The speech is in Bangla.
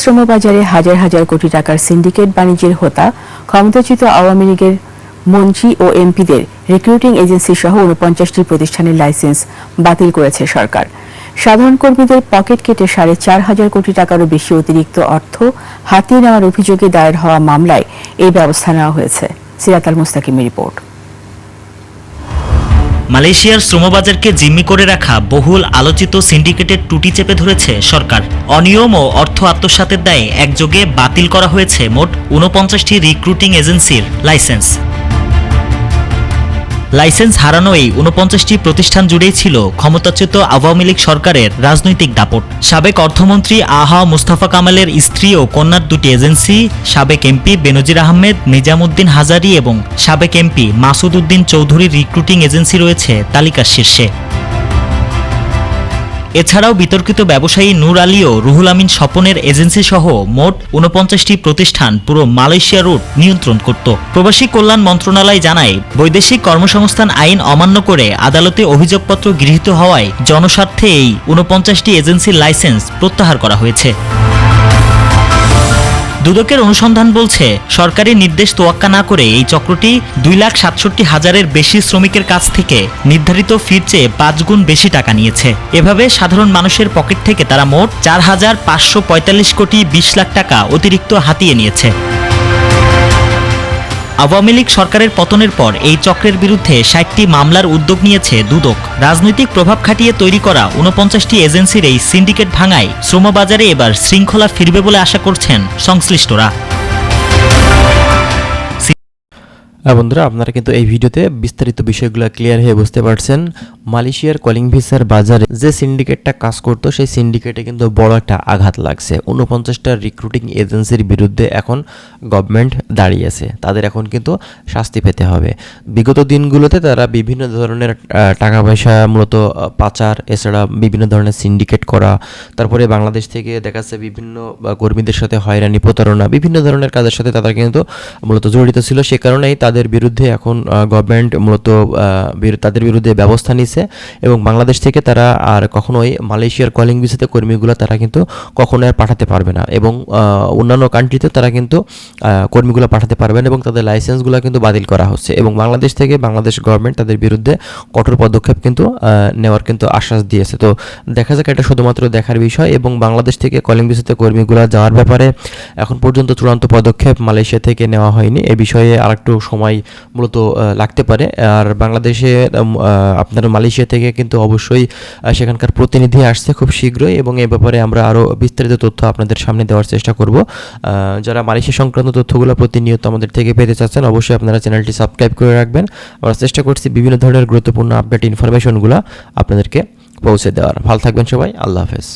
শ্রমবাজারে হাজার হাজার কোটি টাকার সিন্ডিকেট বাণিজ্যের হোতা ক্ষমতাচ্যুত আওয়ামী লীগের মন্ত্রী ও এমপিদের রিক্রুটিং এজেন্সি সহ ৪৯টি প্রতিষ্ঠানের লাইসেন্স বাতিল করেছে সরকার। সাধারণ কর্মীদের পকেট কেটে ৪.৫ কোটি টাকারও বেশি অতিরিক্ত অর্থ হাতিয়ে নেওয়ার অভিযোগে দায়ের হওয়া মামলায় এই ব্যবস্থা নেওয়া হয়েছে। সিরাত আল মুস্তাকিমের রিপোর্ট। মালয়েশিয়ার শ্রমবাজারকে জিম্মি করে রাখা বহুল আলোচিত সিন্ডিকেটের টুটি চেপে ধরেছে সরকার। অনিয়ম ও অর্থ আত্মসাতের দায়ে একযোগে বাতিল করা হয়েছে মোট ৪৯টি রিক্রুটিং এজেন্সির লাইসেন্স। লাইসেন্স হারানো এই ৪৯টি প্রতিষ্ঠান জুড়েই ছিল ক্ষমতাচ্যুত আওয়ামী লীগ সরকারের রাজনৈতিক দাপট। সাবেক অর্থমন্ত্রী আহা মুস্তাফা কামালের স্ত্রী ও কন্যার দুটি এজেন্সি, সাবেক এমপি বেনজির আহমেদ, নিজামুদ্দিন হাজারি এবং সাবেক এমপি মাসুদ উদ্দিন চৌধুরীর রিক্রুটিং এজেন্সি রয়েছে তালিকার শীর্ষে। এছাড়াও বিতর্কিত ব্যবসায়ী নূর আলী ও রুহুল আমিন স্বপনের এজেন্সি সহ মোট ৪৯টি প্রতিষ্ঠান পুরো মালয়েশিয়া রুট নিয়ন্ত্রণ করত। প্রবাসী কল্যাণ মন্ত্রণালয় জানায়, বৈদেশিক কর্মসংস্থান আইন অমান্য করে আদালতে অভিযোগপত্র গৃহীত হওয়ায় জনস্বার্থে এই ৪৯টি এজেন্সির লাইসেন্স প্রত্যাহার করা হয়েছে। দুদকের অনুসন্ধান বলছে, সরকারি নির্দেশ তোয়াক্কা না করে এই চক্রটি ২,৬৭,০০০ বেশি শ্রমিকের কাছ থেকে নির্ধারিত ফির চেয়ে ৫ গুণ বেশি টাকা নিয়েছে। এভাবে সাধারণ মানুষের পকেট থেকে তারা মোট ৪,৫৪৫ কোটি ২০ লাখ টাকা অতিরিক্ত হাতিয়ে নিয়েছে। আওয়ামী লীগ সরকারের পতনের পর এই চক্রের বিরুদ্ধে ৬০টি মামলার উদ্যোগ নিয়েছে দুদক। রাজনৈতিক প্রভাব খাটিয়ে তৈরি করা ৪৯টি এজেন্সির এই সিন্ডিকেট ভাঙায় শ্রমবাজারে এবার শৃঙ্খলা ফিরবে বলে আশা করছেন সংশ্লিষ্টরা। বন্ধুরা, আপনারা কিন্তু এই ভিডিওতে বিস্তারিত বিষয়গুলো ক্লিয়ার হয়ে বুঝতে পারছেন। মালয়েশিয়ার কলিং ভিসার বাজারে যে সিন্ডিকেটটা কাজ করতো, সেই সিন্ডিকেটে কিন্তু বড় একটা আঘাত লাগছে। ৪৯টা রিক্রুটিং এজেন্সির বিরুদ্ধে এখন গভর্নমেন্ট দাঁড়িয়েছে, তাদের এখন কিন্তু শাস্তি পেতে হবে। বিগত দিনগুলোতে তারা বিভিন্ন ধরনের টাকা পয়সা মূলত পাচার, এছাড়া বিভিন্ন ধরনের সিন্ডিকেট করা, তারপরে বাংলাদেশ থেকে দেখা যাচ্ছে বিভিন্ন কর্মীদের সাথে হয়রানি, প্রতারণা, বিভিন্ন ধরনের কাজের সাথে তারা কিন্তু মূলত জড়িত ছিল। সে কারণেই তাদের বিরুদ্ধে এখন গভর্নমেন্ট মূলত তাদের বিরুদ্ধে ব্যবস্থা নিছে এবং বাংলাদেশ থেকে তারা আর কখনোই মালয়েশিয়ার কলিং ভিসাতে কর্মীগুলো তারা কিন্তু কখনোই আর পাঠাতে পারবে না এবং অন্যান্য কান্ট্রিতে তারা কিন্তু কর্মীগুলো পাঠাতে পারবেন এবং তাদের লাইসেন্সগুলো কিন্তু বাতিল করা হচ্ছে এবং বাংলাদেশ থেকে বাংলাদেশ গভর্নমেন্ট তাদের বিরুদ্ধে কঠোর পদক্ষেপ কিন্তু নেওয়ার কিন্তু আশ্বাস দিয়েছে। তো দেখা যাক, এটা শুধুমাত্র দেখার বিষয় এবং বাংলাদেশ থেকে কলিং ভিসাতে কর্মীগুলো যাওয়ার ব্যাপারে এখন পর্যন্ত চূড়ান্ত পদক্ষেপ মালয়েশিয়া থেকে নেওয়া হয়নি। এ বিষয়ে আরেকটু সময় মূলত লাগতে পারে। আর বাংলাদেশে আপনার মালয়েশিয়া থেকে কিন্তু অবশ্যই সেখানকার প্রতিনিধি আসছে খুব শীঘ্রই এবং এ ব্যাপারে আমরা আরও বিস্তারিত তথ্য আপনাদের সামনে দেওয়ার চেষ্টা করব। যারা মালয়েশিয়া সংক্রান্ত তথ্যগুলো প্রতিনিয়ত আমাদের থেকে পেতে চাচ্ছেন, অবশ্যই আপনারা চ্যানেলটি সাবস্ক্রাইব করে রাখবেন। আমরা চেষ্টা করছি বিভিন্ন ধরনের গুরুত্বপূর্ণ আপডেট ইনফরমেশনগুলো আপনাদেরকে পৌঁছে দেওয়ার। ভালো থাকবেন সবাই, আল্লাহ হাফেজ।